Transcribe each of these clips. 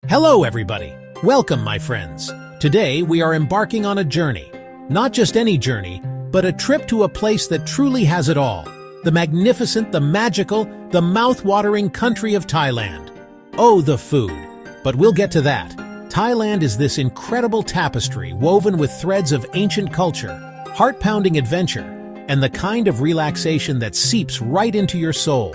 Hello, everybody. Welcome, my friends. Today, we are embarking on a journey. Not just any journey, but a trip to a place that truly has it all. The magnificent, the magical, the mouth-watering country of Thailand. Oh, the food. But we'll get to that. Thailand is this incredible tapestry woven with threads of ancient culture, heart-pounding adventure, and the kind of relaxation that seeps right into your soul.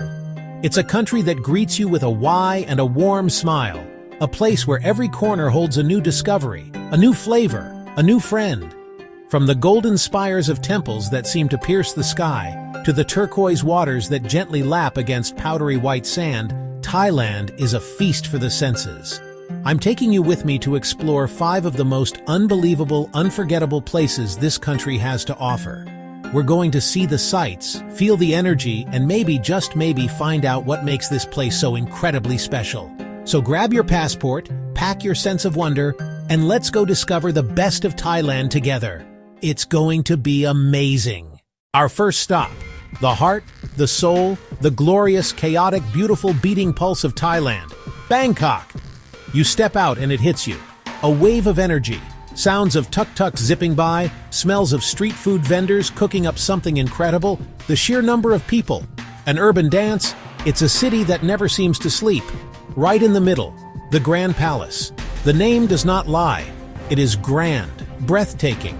It's a country that greets you with a why and a warm smile. A place where every corner holds a new discovery, a new flavor, a new friend. From the golden spires of temples that seem to pierce the sky, to the turquoise waters that gently lap against powdery white sand, Thailand is a feast for the senses. I'm taking you with me to explore 5 of the most unbelievable, unforgettable places this country has to offer. We're going to see the sights, feel the energy, and maybe, just maybe, find out what makes this place so incredibly special. So grab your passport, pack your sense of wonder, and let's go discover the best of Thailand together. It's going to be amazing. Our first stop, the heart, the soul, the glorious, chaotic, beautiful beating pulse of Thailand, Bangkok. You step out and it hits you. A wave of energy, sounds of tuk-tuks zipping by, smells of street food vendors cooking up something incredible, the sheer number of people, an urban dance. It's a city that never seems to sleep. Right in the middle, the Grand Palace. The name does not lie. It is grand, breathtaking.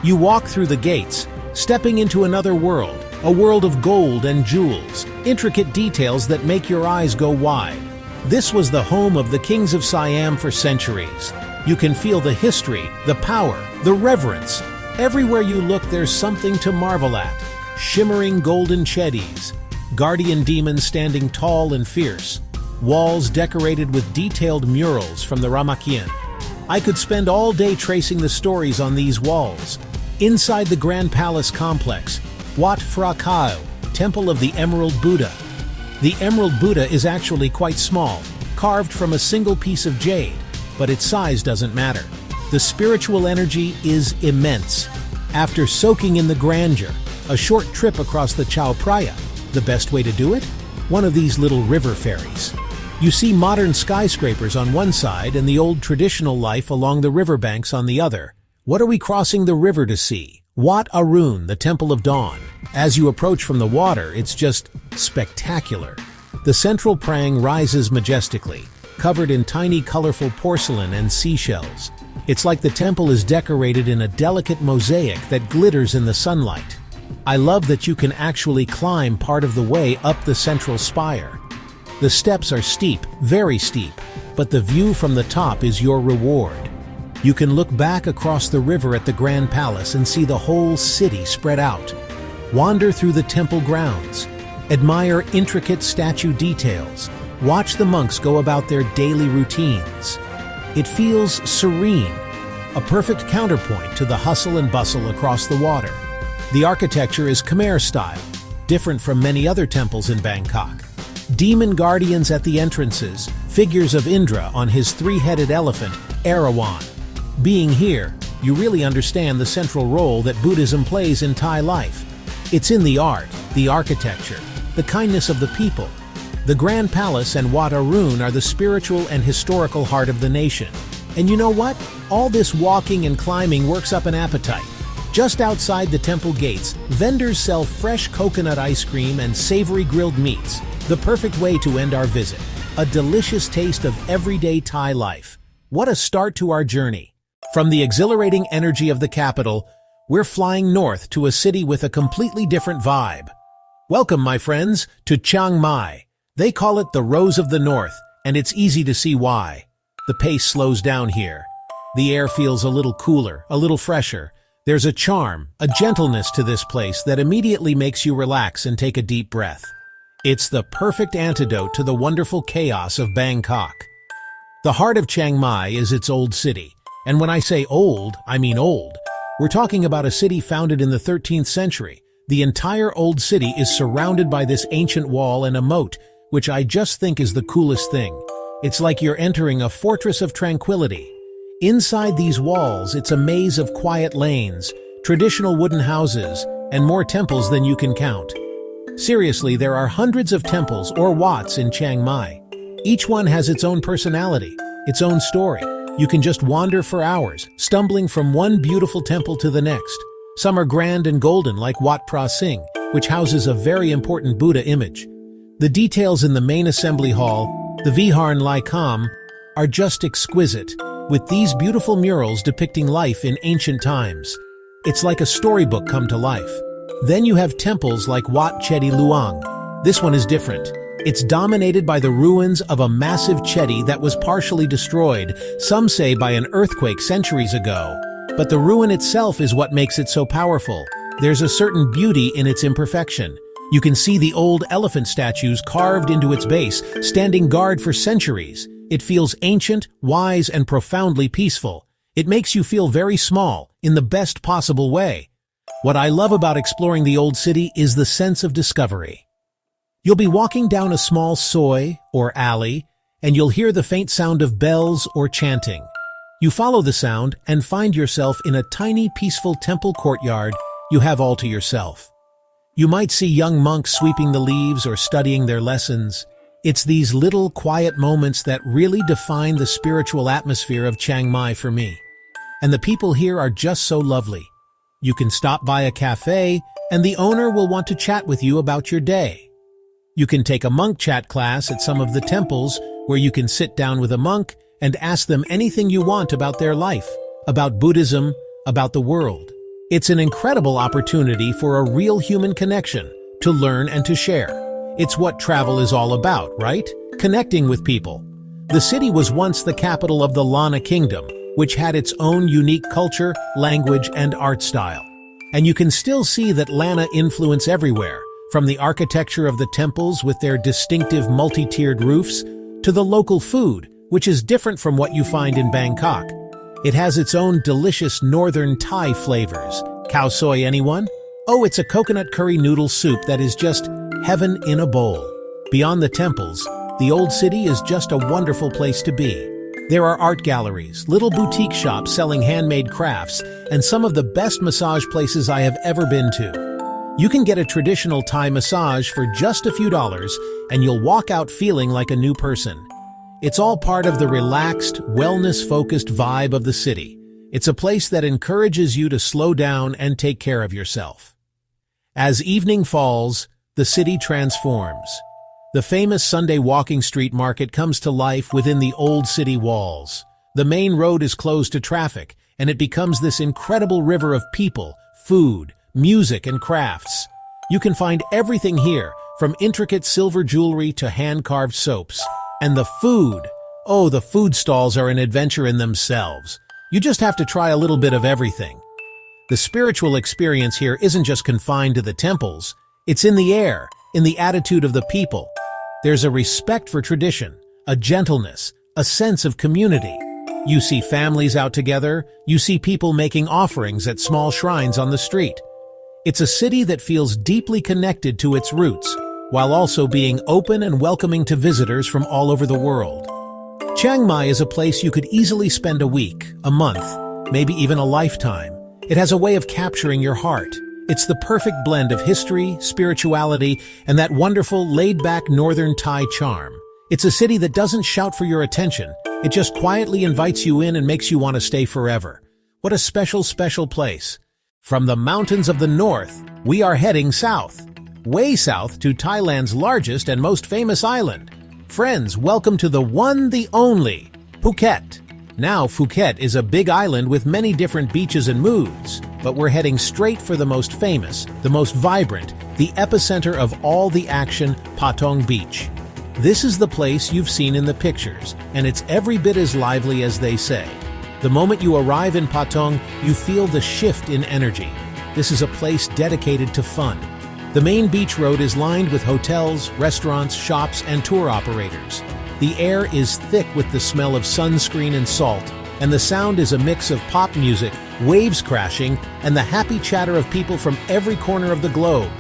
You walk through the gates, stepping into another world, a world of gold and jewels, intricate details that make your eyes go wide. This was the home of the kings of Siam for centuries. You can feel the history, the power, the reverence. Everywhere you look, there's something to marvel at. Shimmering golden chedis, guardian demons standing tall and fierce, walls decorated with detailed murals from the Ramakien. I could spend all day tracing the stories on these walls. Inside the Grand Palace complex, Wat Phra Kao, Temple of the Emerald Buddha. The Emerald Buddha is actually quite small, carved from a single piece of jade, but its size doesn't matter. The spiritual energy is immense. After soaking in the grandeur, a short trip across the Chao Phraya. The best way to do it? One of these little river ferries. You see modern skyscrapers on one side and the old traditional life along the riverbanks on the other. What are we crossing the river to see? Wat Arun, the Temple of Dawn. As you approach from the water, it's just spectacular. The central prang rises majestically, covered in tiny colorful porcelain and seashells. It's like the temple is decorated in a delicate mosaic that glitters in the sunlight. I love that you can actually climb part of the way up the central spire. The steps are steep, very steep, but the view from the top is your reward. You can look back across the river at the Grand Palace and see the whole city spread out. Wander through the temple grounds. Admire intricate statue details. Watch the monks go about their daily routines. It feels serene, a perfect counterpoint to the hustle and bustle across the water. The architecture is Khmer style, different from many other temples in Bangkok. Demon guardians at the entrances, figures of Indra on his 3-headed elephant, Erawan. Being here, you really understand the central role that Buddhism plays in Thai life. It's in the art, the architecture, the kindness of the people. The Grand Palace and Wat Arun are the spiritual and historical heart of the nation. And you know what? All this walking and climbing works up an appetite. Just outside the temple gates, vendors sell fresh coconut ice cream and savory grilled meats. The perfect way to end our visit. A delicious taste of everyday Thai life. What a start to our journey. From the exhilarating energy of the capital, we're flying north to a city with a completely different vibe. Welcome, my friends, to Chiang Mai. They call it the Rose of the North, and it's easy to see why. The pace slows down here. The air feels a little cooler, a little fresher. There's a charm, a gentleness to this place that immediately makes you relax and take a deep breath. It's the perfect antidote to the wonderful chaos of Bangkok. The heart of Chiang Mai is its old city. And when I say old, I mean old. We're talking about a city founded in the 13th century. The entire old city is surrounded by this ancient wall and a moat, which I just think is the coolest thing. It's like you're entering a fortress of tranquility. Inside these walls, it's a maze of quiet lanes, traditional wooden houses, and more temples than you can count. Seriously, there are hundreds of temples or wats in Chiang Mai. Each one has its own personality. its own story. You can just wander for hours, stumbling from one beautiful temple to the next. Some are grand and golden like Wat Phra Singh, which houses a very important Buddha image. The details in the main assembly hall, the Viharan Lai Kam, are just exquisite, with these beautiful murals depicting life in ancient times. It's like a storybook come to life. Then you have temples like Wat Chedi Luang. This one is different. It's dominated by the ruins of a massive chedi that was partially destroyed, some say by an earthquake centuries ago. But the ruin itself is what makes it so powerful. There's a certain beauty in its imperfection. You can see the old elephant statues carved into its base, standing guard for centuries. It feels ancient, wise, and profoundly peaceful. It makes you feel very small, in the best possible way. What I love about exploring the old city is the sense of discovery. You'll be walking down a small soi, or alley, and you'll hear the faint sound of bells or chanting. You follow the sound and find yourself in a tiny, peaceful temple courtyard you have all to yourself. You might see young monks sweeping the leaves or studying their lessons. It's these little, quiet moments that really define the spiritual atmosphere of Chiang Mai for me. And the people here are just so lovely. You can stop by a cafe, and the owner will want to chat with you about your day. You can take a monk chat class at some of the temples where you can sit down with a monk and ask them anything you want about their life, about Buddhism, about the world. It's an incredible opportunity for a real human connection, to learn and to share. It's what travel is all about, right? Connecting with people. The city was once the capital of the Lana Kingdom, which had its own unique culture, language, and art style. And you can still see that Lana influence everywhere, from the architecture of the temples with their distinctive multi-tiered roofs, to the local food, which is different from what you find in Bangkok. It has its own delicious northern Thai flavors. Khao soi, anyone? Oh, it's a coconut curry noodle soup that is just heaven in a bowl. Beyond the temples, the old city is just a wonderful place to be. There are art galleries, little boutique shops selling handmade crafts, and some of the best massage places I have ever been to. You can get a traditional Thai massage for just a few dollars, and you'll walk out feeling like a new person. It's all part of the relaxed, wellness-focused vibe of the city. It's a place that encourages you to slow down and take care of yourself. As evening falls, the city transforms. The famous Sunday walking street market comes to life within the old city walls. The main road is closed to traffic, and it becomes this incredible river of people, food, music, and crafts. You can find everything here, from intricate silver jewelry to hand-carved soaps. And the food! Oh, the food stalls are an adventure in themselves. You just have to try a little bit of everything. The spiritual experience here isn't just confined to the temples. It's in the air, in the attitude of the people. There's a respect for tradition, a gentleness, a sense of community. You see families out together, you see people making offerings at small shrines on the street. It's a city that feels deeply connected to its roots, while also being open and welcoming to visitors from all over the world. Chiang Mai is a place you could easily spend a week, a month, maybe even a lifetime. It has a way of capturing your heart. It's the perfect blend of history, spirituality, and that wonderful, laid-back northern Thai charm. It's a city that doesn't shout for your attention. It just quietly invites you in and makes you want to stay forever. What a special, special place. From the mountains of the north, we are heading south. Way south to Thailand's largest and most famous island. Friends, welcome to the one, the only, Phuket. Now, Phuket is a big island with many different beaches and moods, but we're heading straight for the most famous, the most vibrant, the epicenter of all the action, Patong Beach. This is the place you've seen in the pictures, and it's every bit as lively as they say. The moment you arrive in Patong, you feel the shift in energy. This is a place dedicated to fun. The main beach road is lined with hotels, restaurants, shops, and tour operators. The air is thick with the smell of sunscreen and salt, and the sound is a mix of pop music, waves crashing, and the happy chatter of people from every corner of the globe.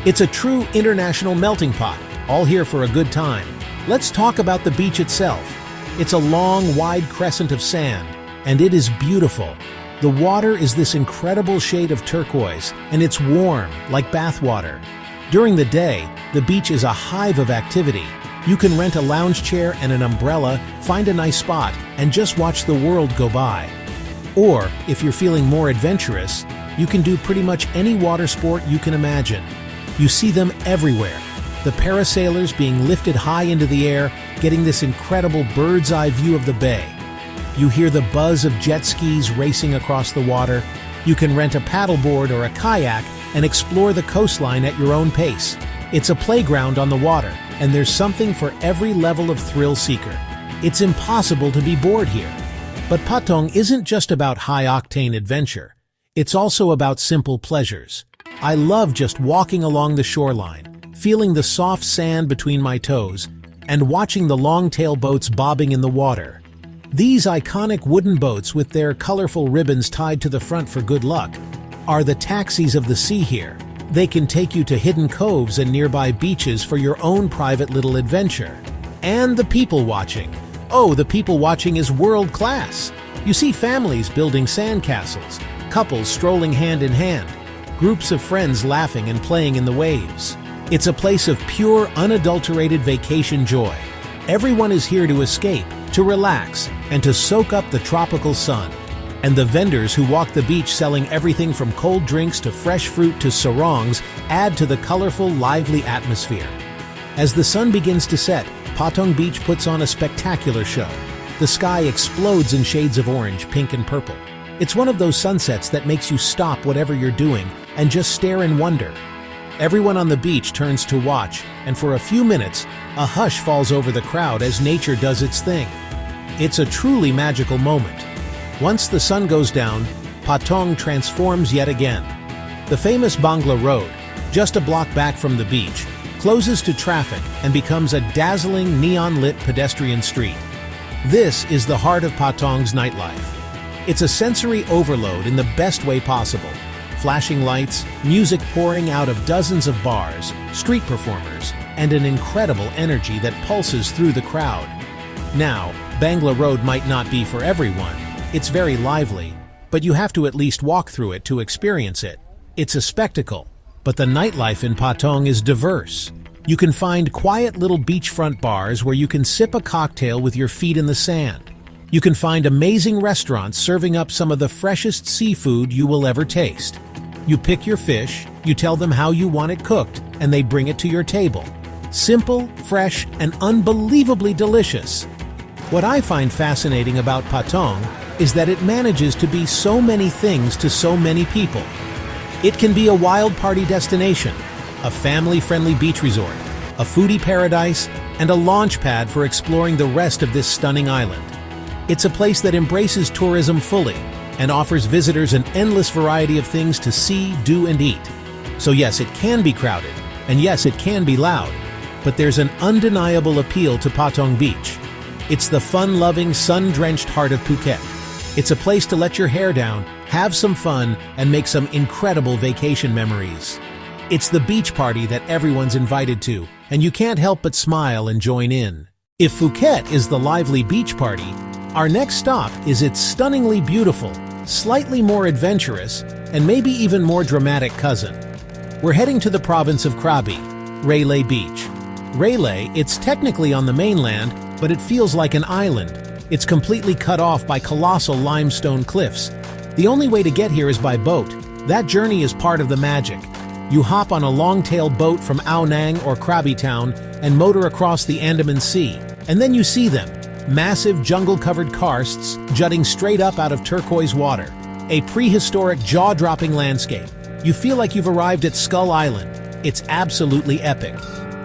It's a true international melting pot, all here for a good time. Let's talk about the beach itself. It's a long, wide crescent of sand, and it is beautiful. The water is this incredible shade of turquoise, and it's warm, like bath water. During the day, the beach is a hive of activity. You can rent a lounge chair and an umbrella, find a nice spot, and just watch the world go by. Or, if you're feeling more adventurous, you can do pretty much any water sport you can imagine. You see them everywhere. The parasailers being lifted high into the air, getting this incredible bird's-eye view of the bay. You hear the buzz of jet skis racing across the water. You can rent a paddleboard or a kayak and explore the coastline at your own pace. It's a playground on the water, and there's something for every level of thrill seeker. It's impossible to be bored here. But Patong isn't just about high-octane adventure. It's also about simple pleasures. I love just walking along the shoreline, feeling the soft sand between my toes, and watching the long-tail boats bobbing in the water. These iconic wooden boats with their colorful ribbons tied to the front for good luck are the taxis of the sea here. They can take you to hidden coves and nearby beaches for your own private little adventure. And the people watching. Oh, the people watching is world-class. You see families building sandcastles, couples strolling hand in hand, groups of friends laughing and playing in the waves. It's a place of pure, unadulterated vacation joy. Everyone is here to escape, to relax, and to soak up the tropical sun. And the vendors who walk the beach selling everything from cold drinks to fresh fruit to sarongs add to the colorful, lively atmosphere. As the sun begins to set, Patong Beach puts on a spectacular show. The sky explodes in shades of orange, pink, and purple. It's one of those sunsets that makes you stop whatever you're doing and just stare in wonder. Everyone on the beach turns to watch, and for a few minutes, a hush falls over the crowd as nature does its thing. It's a truly magical moment. Once the sun goes down, Patong transforms yet again. The famous Bangla Road, just a block back from the beach, closes to traffic and becomes a dazzling neon-lit pedestrian street. This is the heart of Patong's nightlife. It's a sensory overload in the best way possible. Flashing lights, music pouring out of dozens of bars, street performers, and an incredible energy that pulses through the crowd. Now, Bangla Road might not be for everyone. It's very lively, but you have to at least walk through it to experience it. It's a spectacle, but the nightlife in Patong is diverse. You can find quiet little beachfront bars where you can sip a cocktail with your feet in the sand. You can find amazing restaurants serving up some of the freshest seafood you will ever taste. You pick your fish, you tell them how you want it cooked, and they bring it to your table. Simple, fresh, and unbelievably delicious. What I find fascinating about Patong is that it manages to be so many things to so many people. It can be a wild party destination, a family-friendly beach resort, a foodie paradise, and a launch pad for exploring the rest of this stunning island. It's a place that embraces tourism fully and offers visitors an endless variety of things to see, do, and eat. So yes, it can be crowded, and yes, it can be loud, but there's an undeniable appeal to Patong Beach. It's the fun-loving, sun-drenched heart of Phuket. It's a place to let your hair down, have some fun, and make some incredible vacation memories. It's the beach party that everyone's invited to, and you can't help but smile and join in. If Phuket is the lively beach party, our next stop is its stunningly beautiful, slightly more adventurous, and maybe even more dramatic cousin. We're heading to the province of Krabi, Railay Beach. Railay, it's technically on the mainland, but it feels like an island. It's completely cut off by colossal limestone cliffs. The only way to get here is by boat. That journey is part of the magic. You hop on a long-tail boat from Ao Nang or Krabi town and motor across the Andaman Sea, and then you see them. Massive jungle-covered karsts jutting straight up out of turquoise water. A prehistoric, jaw-dropping landscape. You feel like you've arrived at Skull Island. It's absolutely epic.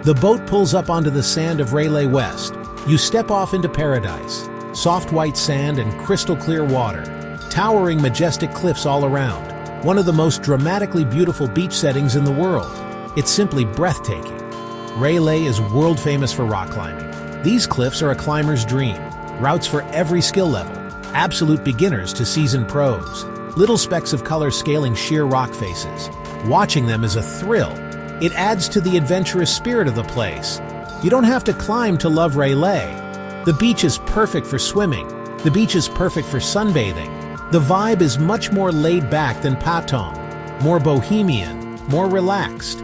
The boat pulls up onto the sand of Railay West. You step off into paradise. Soft white sand and crystal-clear water. Towering, majestic cliffs all around. One of the most dramatically beautiful beach settings in the world. It's simply breathtaking. Railay is world-famous for rock climbing. These cliffs are a climber's dream. Routes for every skill level. Absolute beginners to seasoned pros. Little specks of color scaling sheer rock faces. Watching them is a thrill. It adds to the adventurous spirit of the place. You don't have to climb to love Railay. The beach is perfect for swimming. The beach is perfect for sunbathing. The vibe is much more laid back than Patong. More bohemian, more relaxed.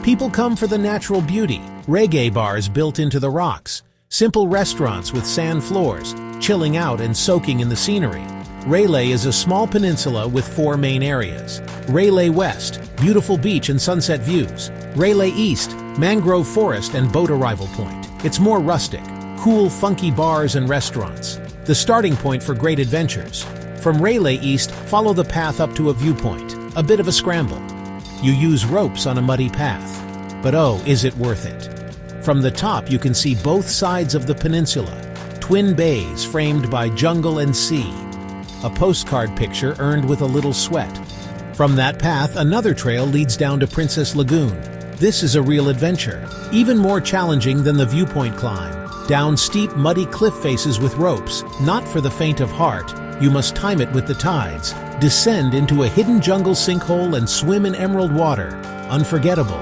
People come for the natural beauty, reggae bars built into the rocks, simple restaurants with sand floors, chilling out and soaking in the scenery. Railay is a small peninsula with 4 main areas. Railay West, beautiful beach and sunset views. Railay East, mangrove forest and boat arrival point. It's more rustic, cool, funky bars and restaurants. The starting point for great adventures. From Railay East, follow the path up to a viewpoint. A bit of a scramble. You use ropes on a muddy path. But oh, is it worth it? From the top you can see both sides of the peninsula. Twin bays framed by jungle and sea. A postcard picture earned with a little sweat. From that path, another trail leads down to Princess Lagoon. This is a real adventure, even more challenging than the viewpoint climb. Down steep, muddy cliff faces with ropes, not for the faint of heart. You must time it with the tides, descend into a hidden jungle sinkhole and swim in emerald water. Unforgettable.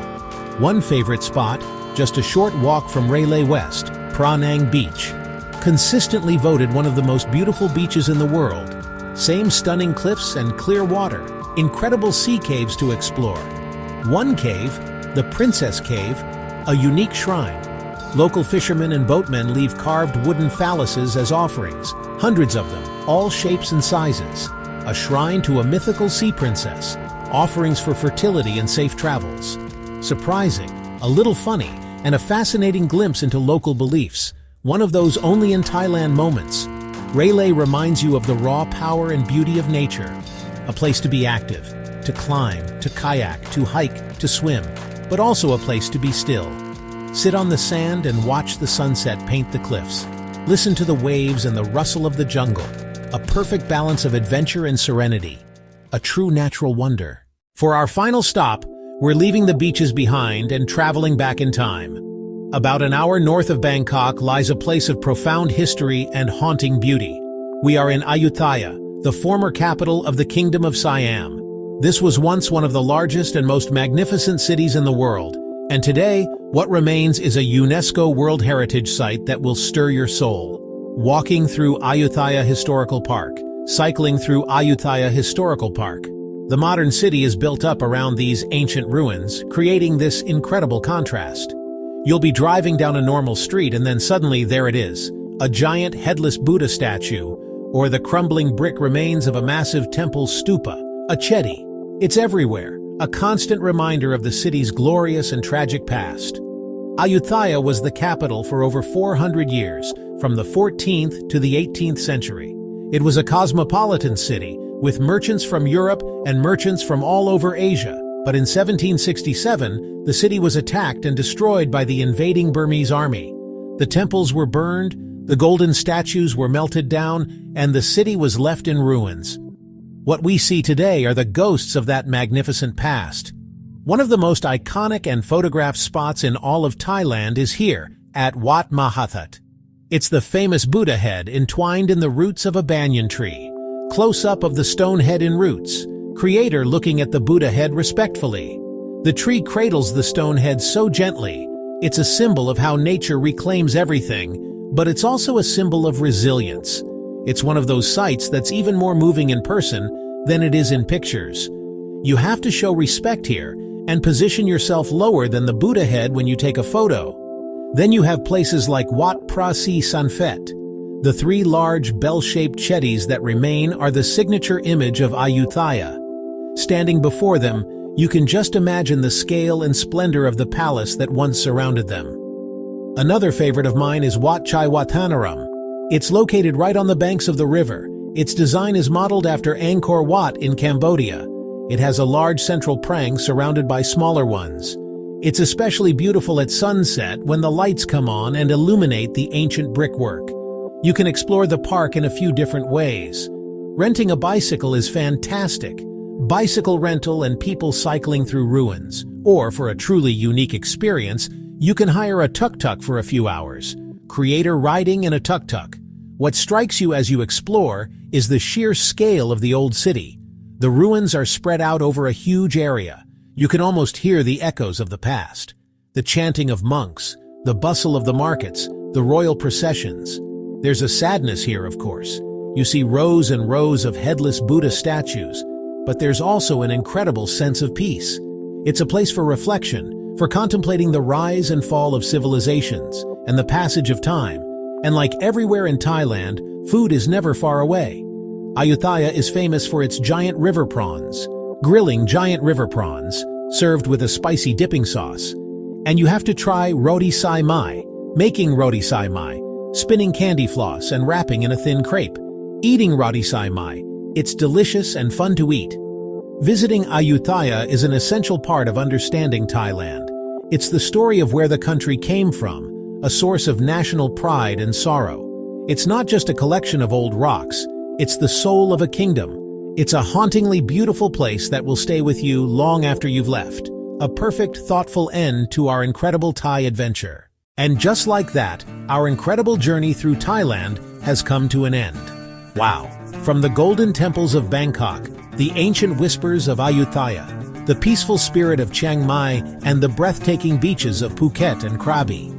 One favorite spot, just a short walk from Railay West, Pranang Beach. Consistently voted one of the most beautiful beaches in the world. Same stunning cliffs and clear water. Incredible sea caves to explore. One cave, the Princess Cave, a unique shrine. Local fishermen and boatmen leave carved wooden phalluses as offerings, hundreds of them, all shapes and sizes. A shrine to a mythical sea princess, offerings for fertility and safe travels. Surprising, a little funny, and a fascinating glimpse into local beliefs. One of those only in Thailand moments. Railay reminds you of the raw power and beauty of nature. A place to be active, to climb, to kayak, to hike, to swim, but also a place to be still. Sit on the sand and watch the sunset paint the cliffs. Listen to the waves and the rustle of the jungle. A perfect balance of adventure and serenity. A true natural wonder. For our final stop, we're leaving the beaches behind and traveling back in time. About an hour north of Bangkok lies a place of profound history and haunting beauty. We are in Ayutthaya, the former capital of the Kingdom of Siam. This was once one of the largest and most magnificent cities in the world, and today, what remains is a UNESCO World Heritage Site that will stir your soul. Walking through Ayutthaya Historical Park, cycling through Ayutthaya Historical Park. The modern city is built up around these ancient ruins, creating this incredible contrast. You'll be driving down a normal street and then suddenly there it is, a giant headless Buddha statue, or the crumbling brick remains of a massive temple stupa, a chedi. It's everywhere, a constant reminder of the city's glorious and tragic past. Ayutthaya was the capital for over 400 years, from the 14th to the 18th century. It was a cosmopolitan city, with merchants from Europe and merchants from all over Asia. But in 1767, the city was attacked and destroyed by the invading Burmese army. The temples were burned, the golden statues were melted down, and the city was left in ruins. What we see today are the ghosts of that magnificent past. One of the most iconic and photographed spots in all of Thailand is here, at Wat Mahathat. It's the famous Buddha head entwined in the roots of a banyan tree. Close-up of the stone head in roots. Creator looking at the Buddha head respectfully. The tree cradles the stone head so gently. It's a symbol of how nature reclaims everything, but it's also a symbol of resilience. It's one of those sights that's even more moving in person than it is in pictures. You have to show respect here and position yourself lower than the Buddha head when you take a photo. Then you have places like Wat Prasi Sanphet. The 3 large bell-shaped chedis that remain are the signature image of Ayutthaya. Standing before them, you can just imagine the scale and splendor of the palace that once surrounded them. Another favorite of mine is Wat Chai Wattanaram. It's located right on the banks of the river. Its design is modeled after Angkor Wat in Cambodia. It has a large central prang surrounded by smaller ones. It's especially beautiful at sunset when the lights come on and illuminate the ancient brickwork. You can explore the park in a few different ways. Renting a bicycle is fantastic. Bicycle rental and people cycling through ruins. Or, for a truly unique experience, you can hire a tuk-tuk for a few hours. Creator riding in a tuk-tuk. What strikes you as you explore is the sheer scale of the old city. The ruins are spread out over a huge area. You can almost hear the echoes of the past. The chanting of monks, the bustle of the markets, the royal processions. There's a sadness here, of course. You see rows and rows of headless Buddha statues, but there's also an incredible sense of peace. It's a place for reflection, for contemplating the rise and fall of civilizations and the passage of time. And like everywhere in Thailand, food is never far away. Ayutthaya is famous for its giant river prawns. Grilling giant river prawns, served with a spicy dipping sauce. And you have to try roti sai mai, making roti sai mai, spinning candy floss and wrapping in a thin crepe. Eating roti sai mai, it's delicious and fun to eat. Visiting Ayutthaya is an essential part of understanding Thailand. It's the story of where the country came from, a source of national pride and sorrow. It's not just a collection of old rocks, it's the soul of a kingdom. It's a hauntingly beautiful place that will stay with you long after you've left. A perfect, thoughtful end to our incredible Thai adventure. And just like that, our incredible journey through Thailand has come to an end. Wow! From the golden temples of Bangkok, the ancient whispers of Ayutthaya, the peaceful spirit of Chiang Mai, and the breathtaking beaches of Phuket and Krabi.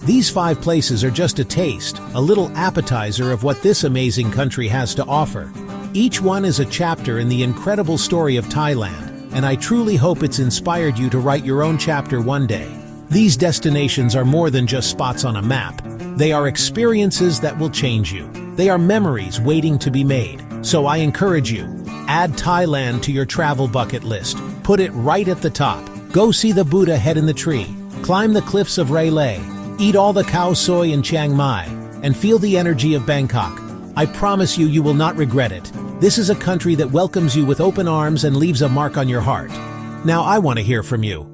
These 5 places are just a taste, a little appetizer of what this amazing country has to offer. Each one is a chapter in the incredible story of Thailand, and I truly hope it's inspired you to write your own chapter one day. These destinations are more than just spots on a map. They are experiences that will change you. They are memories waiting to be made. So I encourage you, add Thailand to your travel bucket list. Put it right at the top. Go see the Buddha head in the tree. Climb the cliffs of Railay. Eat all the khao soi in Chiang Mai. And feel the energy of Bangkok. I promise you, you will not regret it. This is a country that welcomes you with open arms and leaves a mark on your heart. Now I want to hear from you.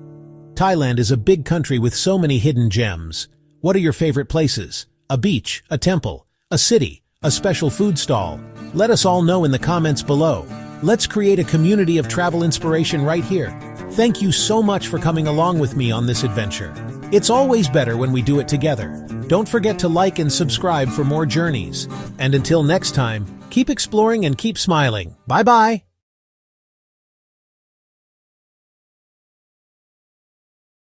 Thailand is a big country with so many hidden gems. What are your favorite places? A beach, a temple, a city, a special food stall? Let us all know in the comments below. Let's create a community of travel inspiration right here. Thank you so much for coming along with me on this adventure. It's always better when we do it together. Don't forget to like and subscribe for more journeys. And until next time, keep exploring and keep smiling. Bye-bye.